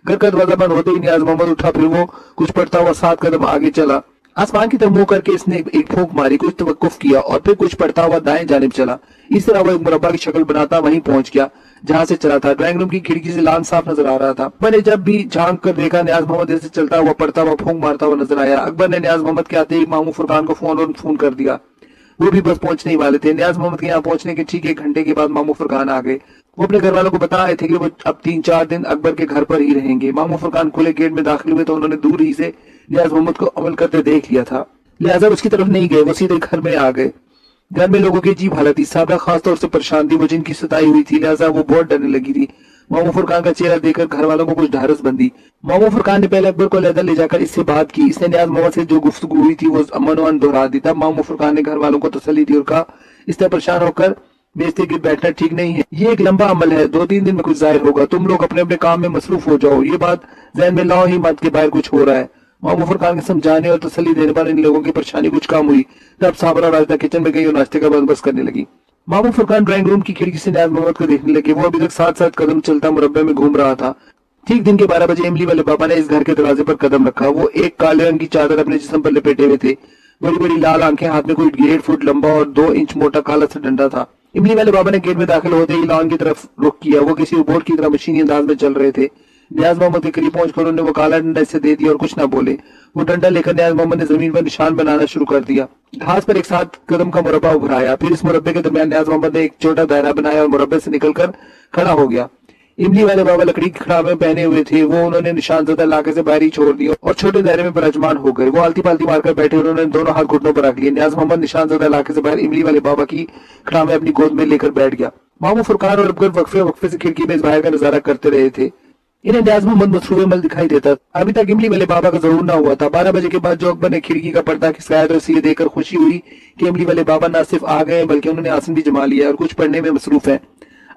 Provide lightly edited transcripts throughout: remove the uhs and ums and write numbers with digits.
घर का दरवाजा बंद होते ही नियाज मोहम्मद उठा, फिर वो कुछ पढ़ता हुआ 7 कदम आगे चला। आसमान की तरफ मुंह करके इसने एक फूंक मारी, कुछ तवक्कुफ किया और फिर कुछ पढ़ता हुआ दाएं जानिब चला। इस तरह वो एक मुरब्बा की शक्ल बनाता वहीं पहुंच गया जहां से चला था। ड्राइंग रूम की खिड़की से लान साफ नजर आ रहा था। अकबर ने जब भी झांक कर देखा, नियाज मोहम्मद जैसे चलता हुआ, पढ़ता हुआ, फूंक मारता हुआ नजर आया। अकबर ने नियाज मोहम्मद के आते ही मामू फुरकान को फोन कर दिया। वो भी बस पहुंचने ही वाले थे। नियाज मोहम्मद के यहाँ पहुंचने के ठीक 1 घंटे के बाद मामू फुरकान आ गए। वो अपने घर वालों को बता रहे थे कि वो अब 3-4 दिन अकबर के घर पर ही रहेंगे। मामू फुरकान खुले गेट में दाखिल हुए तो उन्होंने दूर ही से नियाज मोहम्मद को अमल करते देख लिया था, लिहाजा उसकी तरफ नहीं गए, वो सीधे घर में आ गए। घर में लोगों की अजीब हालत थी। साबरा खास तौर से परेशान थी, वो जिनकी सताई हुई थी, लिहाजा वो बहुत डरने लगी थी। मामू फुरकान का चेहरा देखकर घर वालों को कुछ ढारस बंदी। मामू फुरकान ने पहले अकबर को अलग ले जाकर इससे बात की। इसने नियाज मोहम्मद से जो गुफ्तगू हुई थी वो अमन वन दोहरा दी। तब मामू फुरकान ने घर वालों को तसल्ली दी और कहा, इस तरह परेशान होकर बेइज्जती के बैठना ठीक नहीं है। ये एक लंबा अमल है, 2-3 दिन में कुछ जाहिर होगा। तुम लोग अपने अपने काम में मसरूफ हो जाओ। ये बात ज़हन में लाओ ही मत के बाहर कुछ हो रहा है। मामू फुरकान के समझाने और तसल्ली देने पर इन लोगों की परेशानी कुछ कम हुई। तब साबरा राजदा किचन में गई और नाश्ते का बंदोबस्त करने लगी। मामू फुरकान ड्राइंग रूम की खिड़की से नियाज मोहम्मद को देखने लगे। वो अभी तक 7-7 कदम चलता मुरब्बे में घूम रहा था। ठीक दिन के 12 बजे इमली वाले बाबा ने इस घर के दरवाजे पर कदम रखा। वो एक काले रंग की चादर अपने जिस्म पर लपेटे हुए थे। बड़ी बड़ी लाल आंखें, हाथ में कोई 1.5 फुट लंबा और 2 इंच मोटा काला सा डंडा था। इमली वाले बाबा ने गेट में दाखिल होते ही लॉन की तरफ रुख किया। वो किसी रोबोट की तरह मशीनी अंदाज में चल रहे थे। नियाज मोहम्मद के करीब पहुंचकर उन्होंने वो काला डंडा इसे दे दिया और कुछ ना बोले। वो डंडा लेकर नियाज मोहम्मद ने जमीन पर निशान बनाना शुरू कर दिया। घास पर एक 7 कदम का मुरब्बा उभराया। फिर इस मुरब्बे के दरमियान नियाज मोहम्मद ने एक छोटा दायरा बनाया और मुरब्बे से निकलकर खड़ा हो गया। इमली वाले बाबा लकड़ी की खड़ावे पहने हुए थे। वो उन्होंने निशान ज़दा इलाके से बाहर ही छोड़ दिया और छोटे दायरे में विराजमान हो गए। वो आलती पालती मारकर बैठे। उन्होंने दोनों हाथ घुटनों पर रख लिए। नियाज मोहम्मद निशान ज़दा इलाके से बाहर इमली वाले बाबा की खड़ावे अपनी गोद में लेकर बैठ गया। मामू फुरकान और अकबर वक्फे से खिड़की में इस बाहर का नजारा करते रहे थे। इन्हें नियाज मोहम्मद मसरूफ अमल दिखाई देता। अभी तक इमली वाले बाबा का जरूर ना हुआ था। 12 बजे के बाद जो अकबर ने खिड़की का पर्दा खिसकाया तो इसे ये देखकर खुशी हुई कि इमली वाले बाबा न सिर्फ आ गए बल्कि उन्होंने आसन भी जमा लिया और कुछ पढ़ने में मसरूफ है।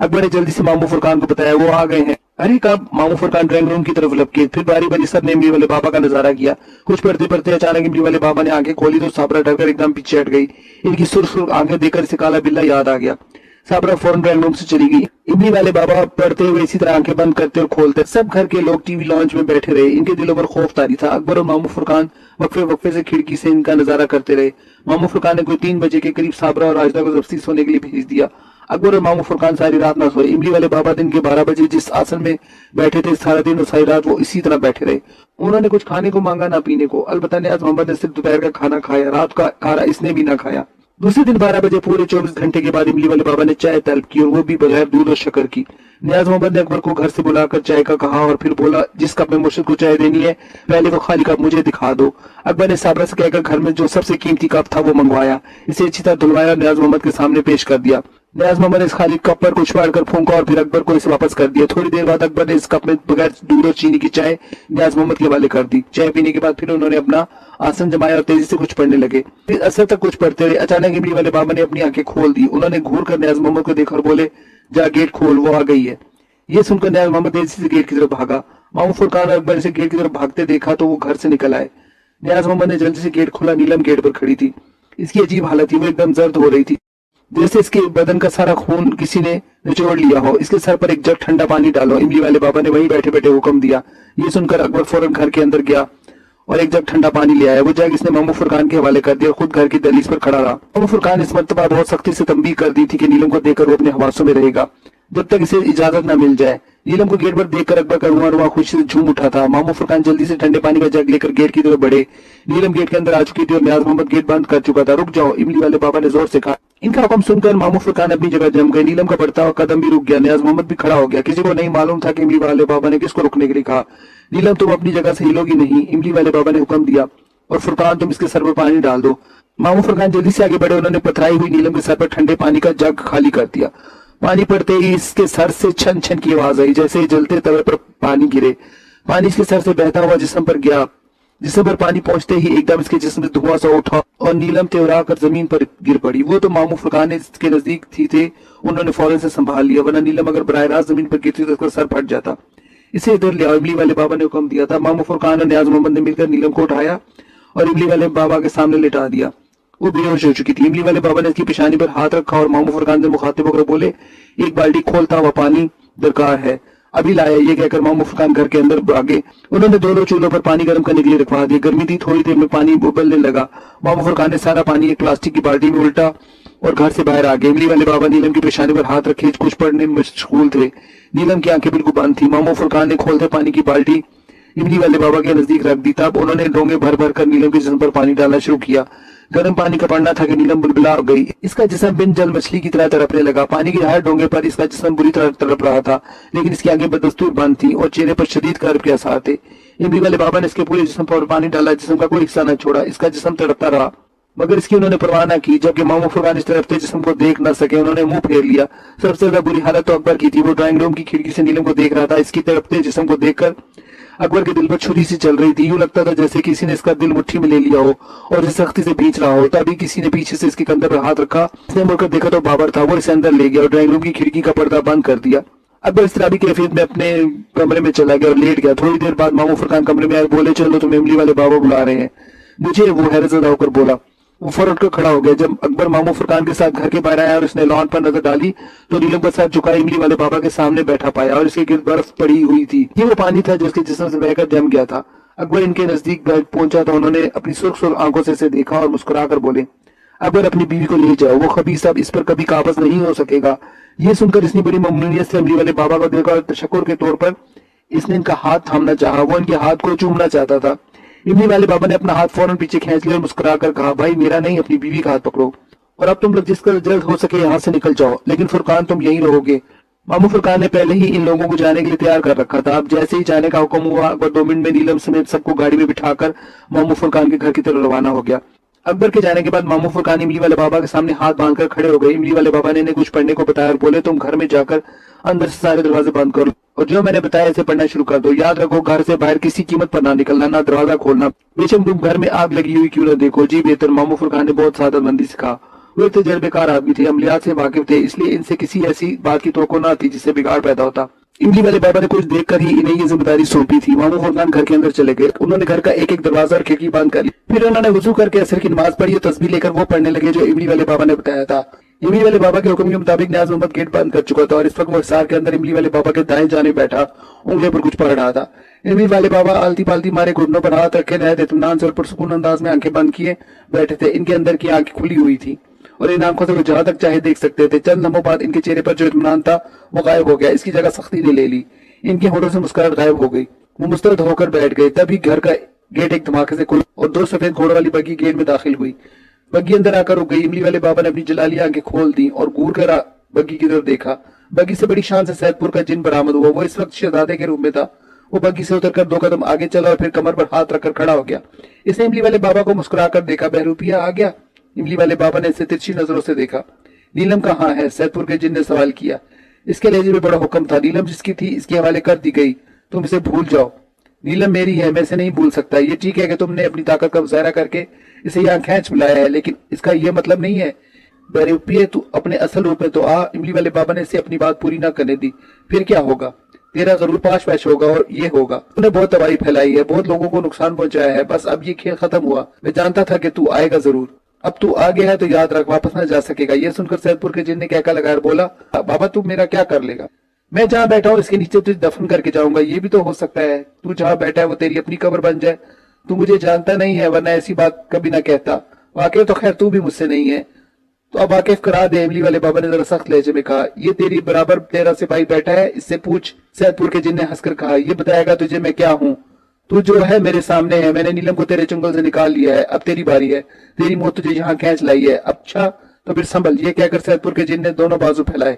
अकबर ने जल्दी से मामू फुरकान को बताया, वो आ गए हैं। अरे कब? मामू फुरकान ड्राइंग रूम की तरफ लपके। फिर बारी बारी सबने इमली वाले बाबा का नजारा किया। कुछ पढ़ते पढ़ते अचानक इमली वाले बाबा ने आंखें खोली तो साबरा डरकर एकदम पीछे हट गई। इनकी सुर्ख आंखें देखकर इसे काला बिल्ला याद आ गया। साबरा फौरन ड्राइंग रूम से चली गई। इमली वाले बाबा पढ़ते हुए इसी तरह आंखें बंद करते और खोलते। सब घर के लोग टीवी लॉन्च में बैठे रहे। इनके दिलों पर खौफ तारी था। अकबर और मामू फुरकान वक्फे से खिड़की से इनका नजारा करते रहे। मामू फुरकान ने कोई 3 बजे के करीब साबरा और राजदा को जबरदस्ती सोने के लिए भेज दिया। अकबर और मामू फुरकान सारी रात ना सोए। इमली वाले बाबा दिन के 12 बजे जिस आसन में बैठे थे, सारा दिन और सारी रात वो इसी तरह बैठे रहे। उन्होंने कुछ खाने को मांगा, ना पीने को। अलबत्ता नियाज मोहम्मद ने सिर्फ दोपहर का खाना खाया। रात का खाना इसने भी ना खाया। दूसरे दिन 12 बजे पूरे 24 घंटे के बाद इमली वाले बाबा ने चाय तलब की और वो भी बगैर दूध और शक्कर की। नियाज मोहम्मद ने अकबर को घर से बुलाकर चाय का कहा और फिर बोला, जिस कप में मुर्शिद को चाय देनी है पहले वो खाली कप मुझे दिखा दो। अकबर ने साबरा से कहकर घर में जो सबसे कीमती कप था वो मंगवाया। इसे अच्छी तरह धुलवाया और नियाज मोहम्मद के सामने पेश कर दिया। नियाज मोहम्मद ने इस खाली कप पर कुछ मारकर फूंका और फिर अकबर को इसे वापस कर दिया। थोड़ी देर बाद अकबर ने इस कप में बगैर दूध और चीनी की चाय नियाज मोहम्मद के हवाले कर दी। चाय पीने के बाद फिर उन्होंने अपना आसन जमाया और तेजी से कुछ पढ़ने लगे। फिर असर तक कुछ पढ़ते रहे। अचानक इमली वाले बाबा ने अपनी आंखें खोल दी। उन्होंने घूर कर नियाज मोहम्मद को देखा और बोले, जा गेट खोल, वो आ गई है। ये सुनकर नियाज मोहम्मद तेजी से गेट की तरफ भागा। मामू फुरकान और अकबर से गेट की तरफ भागते देखा तो वो घर से निकल आए। नियाज मोहम्मद ने जल्दी से गेट खोला। नीलम गेट पर खड़ी थी। इसकी अजीब हालत थी, वो एकदम जर्द हो रही थी जैसे इसके बदन का सारा खून किसी ने निचोड़ लिया हो। इसके सर पर एक जग ठंडा पानी डालो। इमली वाले बाबा ने वहीं बैठे बैठे हुक्म दिया। ये सुनकर अकबर फौरन घर के अंदर गया और एक जग ठंडा पानी ले आया। वो जग इसने मामू फुरकान के हवाले कर दिया और खुद घर की दहलीज पर खड़ा रहा। मामू फुरकान इस मर्तबा बहुत सख्ती से तंबीह कर दी थी कि नीलम को देखकर वो अपने हवासों में रहेगा जब तक इसे इजाजत न मिल जाए। नीलम को गेट पर देखकर अकबर का रुआ रुआ खुशी से झूम उठा था। मामू फुरकान जल्दी से ठंडे पानी का जग लेकर गेट की तरफ बढ़े। नीलम गेट के अंदर आ चुकी थी और नियाज मोहम्मद गेट बंद कर चुका था। रुक जाओ, इमली वाले बाबा ने जोर से कहा। इनका हुक्म सुनकर मामू फुरकान अपनी जगह जम गए। नीलम का बढ़ता हुआ कदम भी रुक गया। नियाज मोहम्मद भी खड़ा हो गया। किसी को नहीं मालूम था कि इमली वाले बाबा ने किसको रुकने के लिए कहा। नीलम, तुम अपनी जगह से हिलोगी नहीं, इमली वाले बाबा ने हुक्म दिया। और फुरकान, तुम इसके सर पर पानी डाल दो। मामू फुरकान जल्दी से आगे बढ़े। उन्होंने पथराई हुई नीलम के सर पर ठंडे पानी का जग खाली कर दिया। पानी पड़ते ही इसके सर से छन छन की आवाज आई, जैसे जलते तवे पर पानी गिरे। पानी इसके सर से बहता हुआ जिस्म पर गया। जिस्म पर पानी पहुंचते ही एकदम इसके जिस्म से धुआं सा उठा और नीलम तेवरा कर जमीन पर गिर पड़ी। वो तो मामू फुरकान इसके नजदीक थे। उन्होंने फौरन से संभाल लिया, वरना नीलम अगर बराह रास्त जमीन पर गिरती तो उसका सर फट जाता। इसे इधर ले आओ, इमली वाले बाबा ने हुक्म दिया था। मामू फुरकान और नियाज मोहम्मद ने मिलकर नीलम को उठाया और इमली वाले बाबा के सामने लिटा दिया। वो बेहोश हो चुकी थी। इमली वाले बाबा ने इसकी पेशानी पर हाथ रखा और मामू फुरकान से मुखातिब होकर बोले, एक बाल्टी खोलता हुआ पानी दरकार है। अभी लाया, ये कहकर मामू फुरकान घर के अंदर भागे। उन्होंने दोनों चूल्हों पर पानी गर्म करने के लिए रखवा दिया। गर्मी थी, थोड़ी देर में पानी उबलने लगा। मामू फुरकान ने सारा पानी एक प्लास्टिक की बाल्टी में उल्टा और घर से बाहर आ गए। इमली वाले बाबा नीलम की पेशानी पर हाथ रखे कुछ पढ़ने में मशगूल थे। नीलम की आंखें बिल्कुल बंद थी। मामू फुरकान ने खोलते पानी की बाल्टी इमली वाले बाबा के नजदीक रख दी। तब उन्होंने डोंगे भर भर कर नीलम के जिस्म पर पानी डालना शुरू किया। गर्म पानी का पड़ना था कि नीलम बुलबुला हो गई। इसका जिस्म बिन जल मछली की तरह तड़पने लगा। पानी के हर डोंगे पर इसका जिस्म बुरी तरह तड़प रहा था, लेकिन इसकी आंखें बदस्तूर बंद थी और चेहरे पर शदीद कर्ब के आसार थे। इमली वाले बाबा ने इसके पूरे जिस्म पर पानी डाला, जिस्म का कोई हिस्सा न छोड़ा। इसका जिस्म तड़पता रहा, मगर इसकी उन्होंने परवाह न की। जबकि मामू फुरकान इस तड़पते जिस्म को देख न सके, उन्होंने मुंह फेर लिया। सबसे ज्यादा बुरी हालत तो अकबर की थी। वो ड्राइंग रूम की खिड़की से नीलम को देख रहा था। इसकी तड़पते जिस्म को देखकर अकबर के दिल पर छुरी सी चल रही थी। यूं लगता था जैसे किसी ने इसका दिल मुट्ठी में ले लिया हो और इसे सख्ती से खींच रहा हो। तभी किसी ने पीछे से इसके कंधे पर हाथ रखा। इसने मुड़कर देखा तो बाबर था। वो इसे अंदर ले गया और ड्राइंग रूम की खिड़की का पर्दा बंद कर दिया। अकबर इस तरह कैफियत में अपने कमरे में चला गया और लेट गया। थोड़ी देर बाद मामू फुरकान कमरे में आए, बोले चलो तुम्हें इमली वाले बाबा बुला रहे हैं मुझे। वो हैरतज़दा होकर बोला। वो फौरन उठकर खड़ा हो गया। जब अकबर मामू फुरकान के साथ घर के बाहर आया और उसने लॉन पर नजर डाली तो नीलम का सर झुकाए इमली वाले बाबा के सामने बैठा पाया और इसके गिर्द बर्फ पड़ी हुई थी। ये वो पानी था जिसके जिस्म से बहकर जम गया था। अकबर इनके नजदीक पहुंचा तो उन्होंने अपनी सुर्ख सुर्ख आंखों से इसे देखा और मुस्कुराकर बोले, अकबर अपनी बीवी को ले जाओ, वो खबीस अब इस पर कभी काबज नहीं हो सकेगा। ये सुनकर इसने बड़ी ममनूनियत से इमली वाले बाबा को देखा और तशक्कुर के तौर पर इसने इनका हाथ थामना चाहा। वो इनके हाथ को चूमना चाहता था। इमली वाले बाबा ने अपना हाथ फौरन पीछे खींच लिया और मुस्कुरा कर कहा, भाई मेरा नहीं, अपनी बीवी का हाथ पकड़ो और अब तुम लोग जिस जल्द हो सके यहाँ से निकल जाओ, लेकिन फुरकान तुम यहीं रहोगे। मामू फुरकान ने पहले ही इन लोगों को जाने के लिए तैयार कर रखा था। अब जैसे ही जाने का हुक्म हुआ, अकबर 2 मिनट में नीलम समेत सबको गाड़ी में बिठाकर मामू फुरकान के घर की तरफ रवाना हो गया। अकबर के जाने के बाद मामू फुरकान इमली वाले बाबा के सामने हाथ बांधकर खड़े हो गए। इमली वाले बाबा ने इन्हें कुछ पढ़ने को बताया और बोले, तुम घर में जाकर अंदर से सारे दरवाजे बंद करो और जो मैंने बताया इसे पढ़ना शुरू कर दो। याद रखो, घर से बाहर किसी कीमत पर ना निकलना, ना दरवाजा खोलना, बेशक तुम घर में आग लगी हुई क्यों न देखो। जी बेहतर, मामू फुरकान ने बहुत सादतमंदी से कहा। वो तजर्बेकार आदमी थे, अमलियात से वाकिफ थे, इसलिए इनसे किसी ऐसी बात की तवक्को न थी जिससे बिगाड़ पैदा होता। इमली वाले बाबा ने कुछ देखकर ही इन्हें ये जिम्मेदारी सौंपी थी। मामू फुरकान घर के अंदर चले गए। उन्होंने घर का एक एक दरवाजा और खिड़की बंद कर ली। फिर उन्होंने वजू करके असर की नमाज पढ़ी और तस्बीह लेकर वो पढ़ने लगे जो इमली वाले बाबा ने बताया था। इमली वाले बाबा के हुक्म के मुताबिक न्याज मोहम्मद गेट बंद कर चुका था और इस वक्त वो हिसार के अंदर इमली वाले बाबा के दाएं जाने बैठा उंगली पर कुछ पढ़ रहा था। इमली वाले बाबा आलती पालती मारे घुटनों पर हाथ रखे नहायत इत्मीनान से और पुरसुकून अंदाज में आंखें बंद किए बैठे थे। इनके अंदर की आंखें खुली हुई थी और इन आंखों से वो जहां तक चाहे देख सकते थे। चंद लम्हों बाद इनके चेहरे पर जो इत्मीनान था वो गायब हो गया। इसकी जगह सख्ती ने ले ली। इनके होठों से मुस्कुराहट गायब हो गई। वो मुस्तरद होकर बैठ गए। तभी घर का गेट एक धमाके से खुला और 2 सफेद घोड़े वाली बग्गी गेट में दाखिल हुई। बग्गी अंदर आकर रुक गई। इमली वाले बाबा ने अपनी जलाली आंखें खोल दी और घूर कर बग्गी की तरफ देखा। बग्गी से बड़ी शान से सैदपुर का जिन बरामद हुआ। वो इस वक्त शहजादे के रूप में था। वो बग्गी से उतरकर 2 कदम आगे चला और फिर कमर पर हाथ रखकर खड़ा हो गया। इसने इमली वाले बाबा को मुस्कुरा कर देखा। बहरूपिया आ गया। इमली वाले बाबा ने इसे तिरछी नजरों से देखा। नीलम कहाँ है? सैदपुर के जिन ने सवाल किया। इसके लहजे में बड़ा हुक्म था। नीलम जिसकी थी इसके हवाले कर दी गई। तुम इसे भूल जाओ। नीलम मेरी है, मैं इसे नहीं भूल सकता। ये ठीक है कि तुमने अपनी ताकत का मुजाहरा करके इसे यहाँ खींच बुलाया है, लेकिन इसका ये मतलब नहीं है बहरूपिया तू अपने असल रूप में तो आ। इमली वाले बाबा ने इसे अपनी बात पूरी ना करने दी। फिर क्या होगा? तेरा जरूर पाश पैश होगा और ये होगा। तूने बहुत तबाही फैलाई है, बहुत लोगों को नुकसान पहुंचाया है। बस अब ये खेल खत्म हुआ। मैं जानता था कि तू आएगा जरूर। अब तू आ गया है तो याद रख, वापस न जा सकेगा। ये सुनकर सैदपुर के जिन ने कहका लगाया बोला, बाबा तू मेरा क्या कर लेगा? मैं जहाँ बैठा हूँ इसके नीचे तुझे दफन करके जाऊंगा। ये भी तो हो सकता है तू जहाँ बैठा है वो तेरी अपनी कब्र बन जाए। तू मुझे जानता नहीं है, वरना ऐसी बात कभी ना कहता। वाकई तो खैर तू भी मुझसे नहीं है, तो अब वाकिफ करा दे। इमली वाले बाबा ने जरा सख्त लहजे में कहा। ये तेरी बराबर तेरा सिपाही बैठा है, इससे पूछ। सैदपुर के जिन ने हंसकर कहा, ये बताएगा तुझे मैं क्या हूँ। तू जो है मेरे सामने है। मैंने नीलम को तेरे चंगल से निकाल लिया है। अब तेरी बारी है। तेरी मौत तुझे यहाँ खींच लाई है। अच्छा तो फिर संभल। ये कहकर सैदपुर के जिन ने दोनों बाजू फैलाए।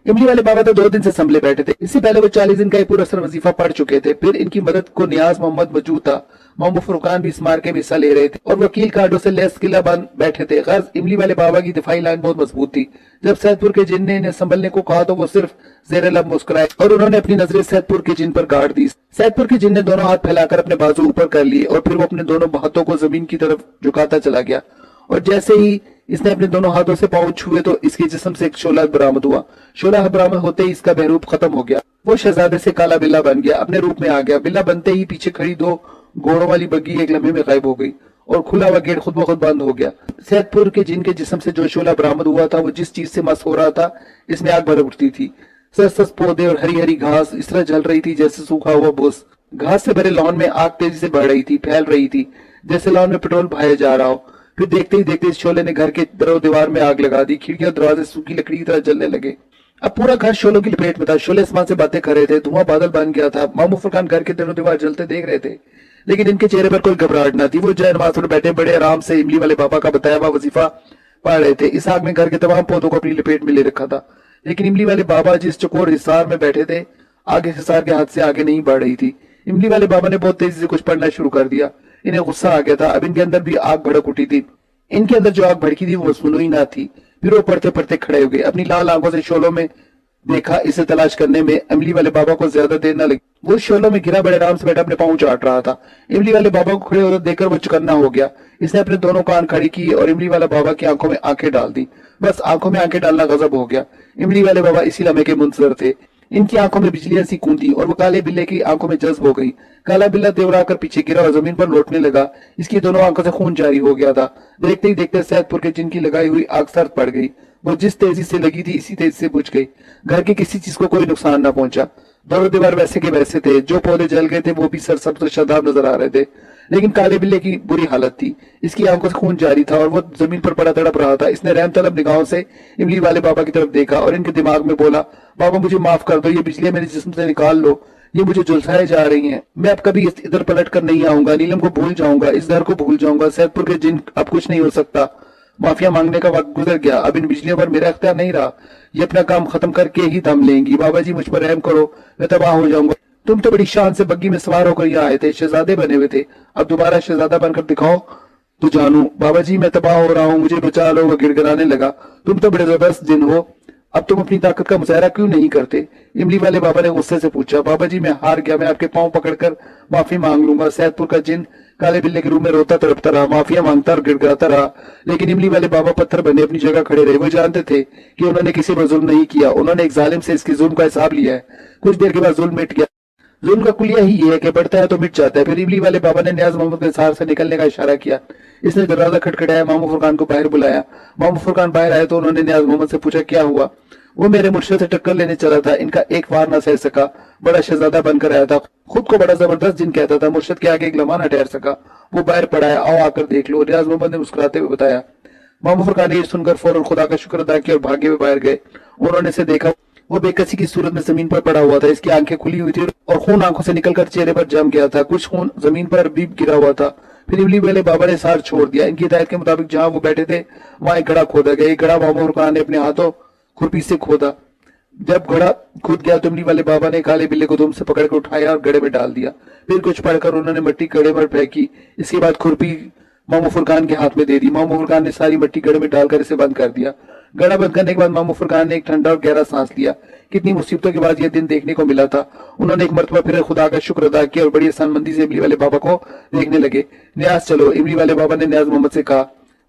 इमली वाले बाबा तो 2 दिन से संभले बैठे थे। इससे पहले वो 40 दिन का एक पूरा सर वजीफा पढ़ चुके थे। फिर इनकी मदद को नियाज मोहम्मद मौजूद था। मामू फुरकान भी इस मार्के में हिस्सा ले रहे थे और वकील कार्डो से लेस किला बंद बैठे थे। गर्ज इमली वाले बाबा की दिफाई लाइन बहुत मजबूत थी। जब सैदपुर के जिन ने इन्हें संभलने को कहा तो वो सिर्फ जेर लब मुस्कुराए और उन्होंने अपनी नजरें सैदपुर के जिन पर गाड़ दी। सैदपुर के जिन ने दोनों हाथ फैलाकर अपने बाजू ऊपर कर लिए और फिर वो अपने दोनों हाथों को जमीन की तरफ झुकाता चला गया और जैसे ही इसने अपने दोनों हाथों से पांव छुए तो इसके जिस्म से एक शोला बरामद हुआ। शोला बरामद होते ही इसका बहरूप खत्म हो गया। वो शहजादे से काला बिल्ला बन गया, अपने रूप में आ गया। बिल्ला बनते ही पीछे खड़ी 2 घोड़ों वाली बग्गी एक लम्हे में गायब हो गई और खुला हुआ गेट खुद ब खुद बंद हो गया। सैदपुर के जिन के जिस्म से जो शोला बरामद हुआ था वो जिस चीज से मस हो रहा था इसमें आग भर उठती थी। सस पौधे और हरी हरी घास इस तरह जल रही थी जैसे सूखा हुआ भूस। घास से भरे लॉन में आग तेजी से बढ़ रही थी, फैल रही थी, जैसे लॉन में पेट्रोल बहाया जा रहा हो। फिर देखते ही देखते इस शोले ने घर के दरो दीवार में आग लगा दी। खिड़कियां दरवाजे सूखी लकड़ी की तरह जलने लगे। अब पूरा घर शोलों की लपेट में था। शोले आसमान से बातें कर रहे थे, धुआं बादल बन गया था। मामू फुरकान घर के दरो दीवार जलते देख रहे थे, लेकिन इनके चेहरे पर कोई घबराहट न थी। वो जय नमाज पर बैठे बड़े आराम से इमली वाले पापा का बताया हुआ वजीफा पढ़ रहे थे। इस आग में घर के तमाम पौधों को अपनी लपेट में ले रखा था, लेकिन इमली वाले बाबा जिस चकोर हिसार में बैठे थे, आगे हिसार के हाथ से आगे नहीं बढ़ रही थी। इमली वाले बाबा ने बहुत तेजी से कुछ पढ़ना शुरू कर दिया। इन्हें गुस्सा आ गया था। अब इनके अंदर भी आग भड़क उठी थी। इनके अंदर जो आग भड़की थी वो सुनो ही ना थी। फिर वो पढ़ते पढ़ते खड़े हो गए। अपनी लाल आंखों से शोलों में देखा। इसे तलाश करने में इमली वाले बाबा को ज्यादा देर न लगी। वो शोलों में गिरा बड़े आराम से बैठा अपने पांव चाट रहा था। इमली वाले बाबा को खड़े होकर देखकर वो चौकन्ना हो गया। इसने अपने दोनों कान खड़ी की और इमली वाला बाबा की आंखों में आंखें डाल दी। बस आंखों में आंखें डालना गजब हो गया। इमली वाले बाबा इसी लम्हे के मुंतजर थे। इनकी आंखों में बिजलियां सी कूदी और वो काले बिल्ले की आंखों में जज्ब हो गई। काला बिल्ला देवरा कर पीछे गिरा और जमीन पर लौटने लगा। इसकी दोनों आंखों से खून जारी हो गया था। देखते ही देखते सैदपुर के जिनकी लगाई हुई आग सर्द पड़ गई। वो जिस तेजी से लगी थी इसी तेजी से बुझ गई। घर की किसी चीज को कोई नुकसान न पहुंचा। दरो दीवार वैसे के वैसे थे। जो पौधे जल गए थे वो भी सरसब्ज और शादाब नजर आ रहे थे, लेकिन काले बिल्ले की बुरी हालत थी। इसकी आंखों से खून जारी था और वो जमीन पर पड़ा तड़प रहा था। इसने रहम तलब निगाहों से इमली वाले बाबा की तरफ देखा और इनके दिमाग में बोला, बाबा मुझे माफ कर दो, ये बिजलियां मेरे जिस्म से निकाल लो, ये मुझे झुलसाए जा रही हैं। मैं अब कभी इधर पलट कर नहीं आऊंगा। नीलम को भूल जाऊंगा, इस घर को भूल जाऊंगा। सैदपुर के जिन अब कुछ नहीं हो सकता। माफिया मांगने का वक्त गुजर गया। अब इन बिजलियों पर मेरा अख्तियार नहीं रहा। ये अपना काम खत्म करके ही दम लेंगी। बाबा जी मुझ पर रहम करो, मैं तबाह हो जाऊंगा। तुम तो बड़ी शान से बग्गी में सवार होकर यहाँ आए थे, शहजादे बने हुए थे। अब दोबारा शहजादा बनकर दिखाओ तो जानू। बाबा जी मैं तबाह हो रहा हूँ, मुझे बचा लो। वो गिड़गिड़ाने लगा। तुम तो बड़े जबरदस्त जिन हो, अब तुम अपनी ताकत का मुजाहरा क्यों नहीं करते? इमली वाले बाबा ने गुस्से से पूछा। बाबा जी मैं हार गया, मैं आपके पांव पकड़कर माफी मांग लूंगा। सैदपुर का जिन काले बिल्ले के रूप में रोता तड़पता रहा, माफिया मांगता और गिड़गिड़ाता रहा, लेकिन इमली वाले बाबा पत्थर बने अपनी जगह खड़े रहे। वो जानते थे कि उन्होंने किसी पर जुल्म नहीं किया। उन्होंने एक जालिम से इसके जुल्म का हिसाब लिया है। कुछ देर के बाद जुल्म मिट गया। जुल्म का कुलिया ही है कि बढ़ता है तो मिट जाता है। फिर इमली वाले बाबा ने नियाज मोहम्मद के सहार से निकलने का इशारा किया। इसने दरवाजा खटखटाया, मामू फुरकान को बाहर बुलाया। मामू फुरकान बाहर आए तो उन्होंने नियाज मोहम्मद से पूछा क्या हुआ? वो मेरे मुर्शिद से टक्कर लेने चला था, इनका एक वार न सह सका, बड़ा शहजादा बनकर आया था, खुद को बड़ा जबरदस्त जिन कहता था, मुर्शिद के आगे एक लम्हा न ठहर सका, वो बाहर पड़ा है, आओ आकर देख लो। नियाज मोहम्मद ने मुस्कुराते हुए बताया। मामू फुरकान ने ये सुनकर फौरन खुदा का शुक्र अदा किया और भागे हुए बाहर गए। उन्होंने इसे देखा, वो बेकसी की सूरत में जमीन पर पड़ा हुआ था। इसकी आंखें खुली हुई थी और खून आंखों से निकलकर चेहरे पर जम गया था। कुछ खून जमीन पर भी गिरा हुआ था। फिर इमली वाले बाबा ने सार छोड़ दिया। इनकी हिदायत के मुताबिक जहां वो बैठे थे वहां एक गड़ा खोदा गया। एक गड़ा मामू फुरकान ने अपने हाथों खुरपी से खोदा। जब घड़ा खुद गया तो इमली वाले बाबा ने काले बिल्ले को दुम से पकड़कर उठाया और गड़े में डाल दिया। फिर कुछ पढ़कर उन्होंने मिट्टी गड़े पर फेंकी। इसके बाद खुरपी मामू फुरकान के हाथ में दे दी। मामू फुरकान ने सारी मिट्टी गड़े में डालकर इसे बंद कर दिया। गड़ा बंद करने के बाद मामू फुरकान ने एक ठंडा और गहरा सांस लिया। कितनी मुसीबतों के बाद यह दिन देखने को मिला था। उन्होंने एक मरतबा फिर खुदा का शुक्र अदा किया और बड़ी आसानमंदी से इमली वाले बाबा को देखने लगे। न्याज चलो, इमली वाले बाबा ने न्याज मोहम्मद से कहा।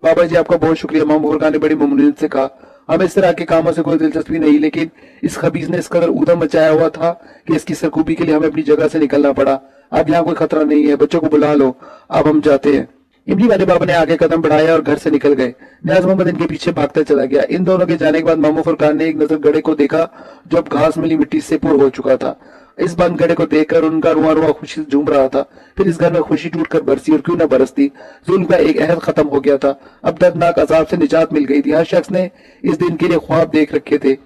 बाबा जी आपका बहुत शुक्रिया, मामू फुरकान ने बड़ी ममनूनियत से कहा। हमें इस तरह के कामों से कोई दिलचस्पी नहीं, लेकिन इस खबीज ने इस कदर ऊधम मचाया हुआ था कि इसकी सरकूबी के लिए हमें अपनी जगह से निकलना पड़ा। अब यहाँ कोई खतरा नहीं है, बच्चों को बुला लो, अब हम जाते हैं। इमली वाले बाबा ने आगे कदम बढ़ाया और घर से निकल गए। नियाज मोहम्मद इनके पीछे भागता चला गया। इन दोनों के जाने के बाद मामू फुरकान ने एक नजर गड़े को देखा जो अब घास मिली मिट्टी से पुर हो चुका था। इस बंद गड़े को देखकर उनका रुआ रुआ खुशी झूम रहा था। फिर इस घर में खुशी टूटकर बरसी और क्यों न बरसती। जुल्म का एक अहद खत्म हो गया था। अब दर्दनाक अजाब से निजात मिल गई थी। हर शख्स ने इस दिन के लिए ख्वाब देख रखे थे।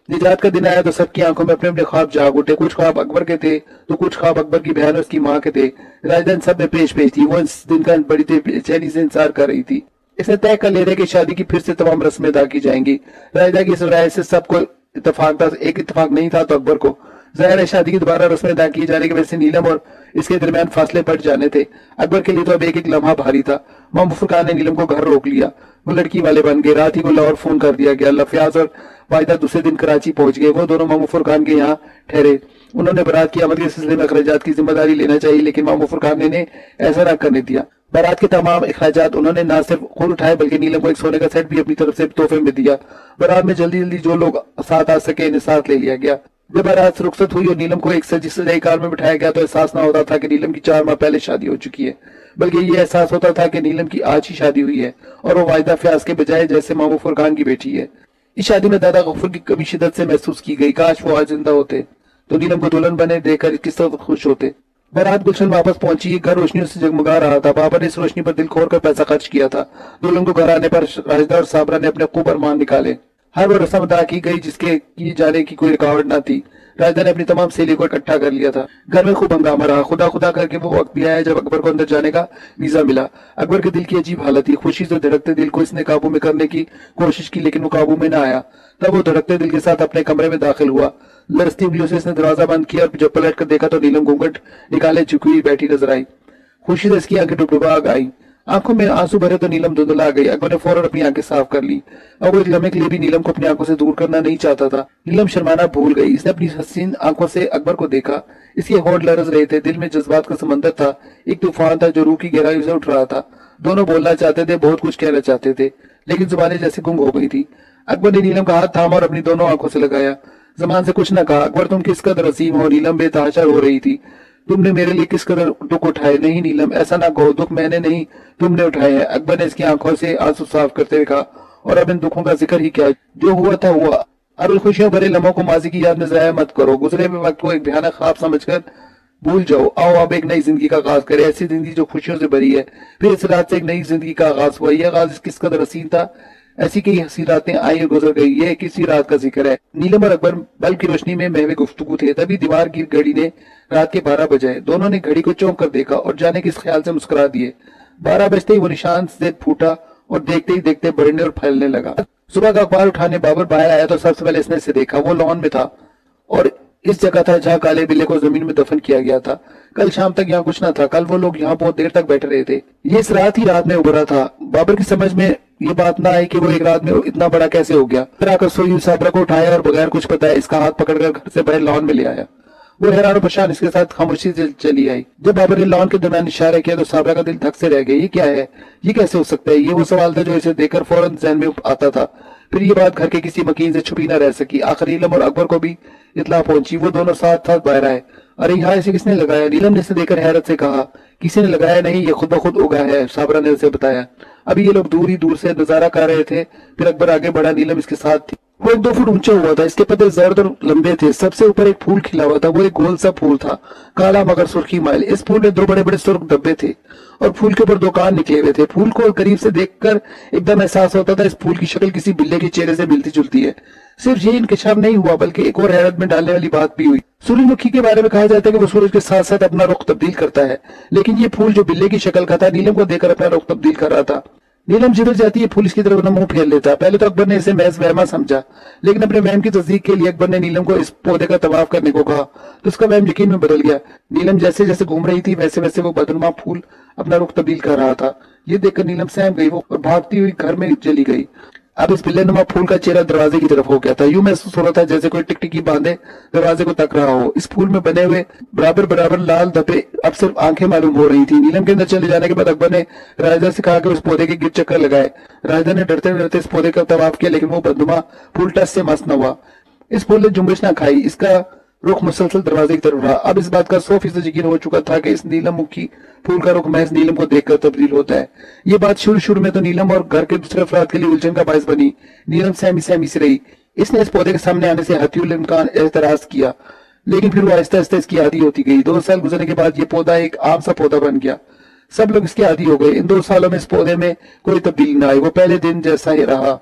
निजात का दिन आया तो सबकी आंखों में अपने अपने ख्वाब जाग उठे। कुछ ख्वाब अकबर के थे तो कुछ ख्वाब अकबर की बहन और उसकी माँ के थे। राजधान सब में पेश पेश थी। वो इस दिन का बड़ी बेचैनी से इंतजार कर रही थी। इसने तय कर लिया कि शादी की फिर से तमाम रस्में अदा की जाएंगी। राजा की इस राय से सबको इत्तेफाक था। एक इत्तेफाक नहीं था तो अकबर को। जाहिर है शादी की दोबारा रस्में अदा की जाने की वजह से नीलम और इसके दरमियान फासले बढ़ जाने थे। अकबर के लिए तो अब एक एक लम्हा भारी था। मामू फुरकान ने नीलम को घर रोक लिया। वो लड़की वाले बन गए। रात ही को लाहौर फोन कर दिया गया। लफयाज और वाहिदा दूसरे दिन कराची पहुंच गए। वो दोनों मामू फुरकान के यहाँ ठहरे। उन्होंने बारात की आमद के सिलसिले में अखराजात की जिम्मेदारी लेना चाहिए, लेकिन मामू फुरकान ने ऐसा न करने दिया। बारात के तमाम अखराजात उन्होंने न सिर्फ खुद उठाए बल्कि नीलम को एक सोने का सेट भी अपनी तरफ से तोहफे में दिया। बारात में जल्दी जल्दी जो लोग साथ आ सके इन्हें साथ ले लिया गया। जब बारात रुखसत हुई और नीलम को एक सजी सजाई कार में बिठाया गया तो एहसास न होता था कि नीलम की 4 माह पहले शादी हो चुकी है, बल्कि ये एहसास होता था कि नीलम की आज ही शादी हुई है और वो वाहिदा फयाज के बजाय जैसे मामू फुरकान की बेटी है। इस शादी में दादा गफूर की कमी शिद्दत से महसूस की गई। काश वो आज जिंदा होते तो नीलम को दुल्हन बने देखकर किस तरह खुश होते। बारात गुलशन वापस पहुंची, घर रोशनियों से जगमगा रहा था। बाबा ने इस रोशनी पर दिल खोल कर पैसा खर्च किया था। दुल्हन को घर आने पर राजदा और साबरा ने अपने खूब अरमान निकाले। हर वो रस्म अदा की गई जिसके किए जाने की कोई रुकावट न थी। राजदा ने अपनी तमाम सहेलियों को इकट्ठा कर लिया था। घर में खूब हंगामा रहा। खुदा खुदा करके वो वक्त भी आया जब अकबर को अंदर जाने का वीजा मिला। अकबर के दिल की अजीब हालत थी। खुशी से धड़कते दिल को इसने काबू में करने की कोशिश की, लेकिन वो काबू में न आया। तब वो धड़कते दिल के साथ अपने कमरे में दाखिल हुआ। लरसती उंगलियों से इसने दरवाजा बंद किया और जब पलट कर देखा तो नीलम घूंघट निकाले झुकी हुई बैठी नजर आई। खुशी से इसकी आंखें डुबडुबा आई। आंखों में आंसू भरे तो नीलम धुंधला गई। अकबर ने फौरन अपनी आंखें साफ कर ली। अब वो एक लम्हे के लिए भी नीलम को अपनी आंखों से दूर करना नहीं चाहता था। नीलम शर्माना भूल गई। इसने अपनी हसीन आंखों से अकबर को देखा। इसके होंठ लरज रहे थे। दिल में जज्बात का समंदर था। एक तूफान था जो रूह की गहराई से उठ रहा था। दोनों बोलना चाहते थे, बहुत कुछ कहना चाहते थे, लेकिन जुबानें जैसे गुम हो गई थी। अकबर ने नीलम का हाथ थामा और अपनी दोनों आंखों से लगाया। जमान से कुछ न कहा। अकबर, तुम किस कदर हसीम हो। नीलम बेतहाशा हो रही थी। तुमने मेरे लिए किस कदर दुख उठाए। नहीं नीलम, ऐसा ना कहो। दुख मैंने नहीं, तुमने उठाए हैं। अकबर ने इसकी आंखों से आंसू साफ करते हुए कहा, और अब इन दुखों का जिक्र ही क्या, जो हुआ था हुआ। अब इन खुशियों भरे लम्हों को माजी की याद में जाया मत करो। गुजरे हुए वक्त को एक भयानक ख्वाब समझकर भूल जाओ। आओ अब एक नई जिंदगी का आगाज करें, ऐसी जिंदगी जो खुशियों से भरी है। फिर इस रात से एक नई जिंदगी का आगाज हुआ। यह आगाज किस कदर हसीन था। ऐसी कई हसी रातें आई और गुजर गई। ये किसी रात का जिक्र है। नीलम और अकबर बल्ब की रोशनी में महवे गुफ्तगू थे। तभी दीवार की घड़ी ने रात के 12 बजे। दोनों ने घड़ी को चौंक कर देखा और जाने किस ख्याल से मुस्कुरा दिए। 12 बजते ही वो निशान से फूटा और देखते ही देखते बढ़ने और फैलने लगा। सुबह का अखबार उठाने बाबर बाहर आया तो सबसे पहले इसने इसे देखा। वो लॉन में था और इस जगह था जहाँ काले बिल्ले को जमीन में दफन किया गया था। कल शाम तक यहाँ कुछ न था। कल वो लोग यहाँ बहुत देर तक बैठे रहे थे। ये इस रात ही रात में उभरा था। बाबर की समझ में ये बात ना आई कि वो एक रात में इतना बड़ा कैसे हो गया। फिर आकर सोई साबरा को उठाया और बगैर कुछ बताए इसका हाथ पकड़कर घर से बाहर लॉन में ले आया। वो हैरान और परेशान इसके साथ खामोशी से चली आई। जब बाबर ने लॉन के दरमियान इशारा किया तो साबरा का दिल धक से रह गया। ये क्या है, ये कैसे हो सकता है। ये वो सवाल था जो इसे देखकर फौरन ज़हन में आता था। फिर ये बात घर के किसी मकीन से छुपी न रह सकी। आखिर नीलम और अकबर को भी इत्तला पहुंची। वो दोनों साथ साथ बाहर आए। अरे यहाँ इसे किसने लगाया। नीलम ने इसे देखकर हैरत से कहा, किसी ने लगाया नहीं, ये खुद ब खुद उगा है। साबरा ने उसे बताया। अभी ये लोग दूर से नजारा कर रहे थे। फिर अकबर आगे बढ़ा। नीलम इसके साथ थी। वो 1-2 फुट ऊंचा हुआ था। इसके पत्ते जर्द और लंबे थे। सबसे ऊपर एक फूल खिला हुआ था। वो एक गोल सा फूल था, काला मगर सुर्खी माइल। इस फूल में 2 बड़े बड़े सुर्ख धब्बे थे और फूल के ऊपर 2 कान निकले हुए थे। फूल को करीब से देखकर एकदम एहसास होता था इस फूल की शक्ल किसी बिल्ले के चेहरे से मिलती जुलती है। सिर्फ ये इंकशाफ नहीं हुआ बल्कि एक और हैरत में डालने वाली बात भी हुई। सूरजमुखी के बारे में कहा जाता है कि वो सूरज के साथ साथ अपना रुख तब्दील करता है, लेकिन ये फूल जो बिल्ले की शक्ल का था नीलम को देखकर अपना रुख तब्दील कर रहा था। नीलम जिधर जाती है फूल इसकी तरफ अपना मुंह फेर लेता। पहले तो अकबर ने इसे महज वहमा समझा, लेकिन अपने वहम की तस्दीक के लिए अकबर ने नीलम को इस पौधे का तवाफ करने को कहा तो उसका वहम यकीन में बदल गया। नीलम जैसे जैसे घूम रही थी वैसे वैसे वो बदनुमा फूल अपना रुख तब्दील कर रहा था। ये देखकर नीलम सहम गई वो और भागती हुई घर में चली गई। अब इस बिल्ले नुमा फूल का चेहरा दरवाजे की तरफ हो गया था। यूं महसूस हो रहा था जैसे कोई टिकटिकी बांधे दरवाजे को तक रहा हो। इस फूल में बने हुए बराबर बराबर लाल धब्बे अब सिर्फ आंखें मालूम हो रही थी। नीलम के अंदर चले जाने के बाद अकबर ने राजा से कहा कि उस पौधे के गिर चक्कर लगाए। राजा ने डरते डरते इस पौधे का तवाफ किया, लेकिन वो बदनुमा फूल टस से मस न हुआ। इस फूल ने जुम्बिश न खाई। इसका रुख मुसलसल दरवाजे की तरफ रहा। अब इस बात का 100% यकीन हो चुका था कि इस नीलम मुखी फूल का रुख महज नीलम को देखकर तब्दील होता है। ये बात शुरू में तो नीलम और घर के दूसरे अफराद के लिए उलझन का बायस बनी। नीलम सहमी सहमी से रही। इसने इस पौधे के सामने आने से हत्युल इम्कान एतराज किया, लेकिन फिर वो आहिस्ता आहिस्ता इसकी आदी होती गई। 2 साल गुजरने के बाद ये पौधा एक आम सा पौधा बन गया। सब लोग इसके आदी हो गए। इन 2 सालों में इस पौधे में कोई तब्दीली न आई। वो पहले दिन जैसा ही रहा।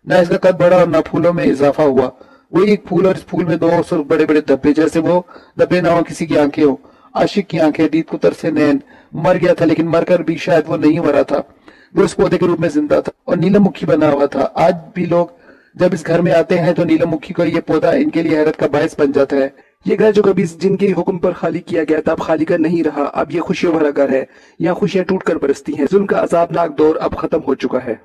न इसका कद बढ़ा और न फूलों में इजाफा हुआ। वो एक फूल और इस फूल में 2 सुर्ख बड़े बड़े धब्बे, जैसे वो धब्बे ना हो किसी की आंखें हो। आशिक की आंखें, दीद कुतर से नैन। मर गया था, लेकिन मरकर भी शायद वो नहीं मरा था। वो इस पौधे के रूप में जिंदा था और नीलम मुखी बना हुआ था। आज भी लोग जब इस घर में आते हैं तो नीलम मुखी को ये पौधा इनके लिए हैरत का बायस बन जाता है। ये घर जो कभी जिनके हुक्म पर खाली किया गया था अब खाली का नहीं रहा। अब ये खुशियों भरा घर है। यहाँ खुशियां टूट कर बरसती हैं। जुल्म का अजाबनाक दौर अब खत्म हो चुका है।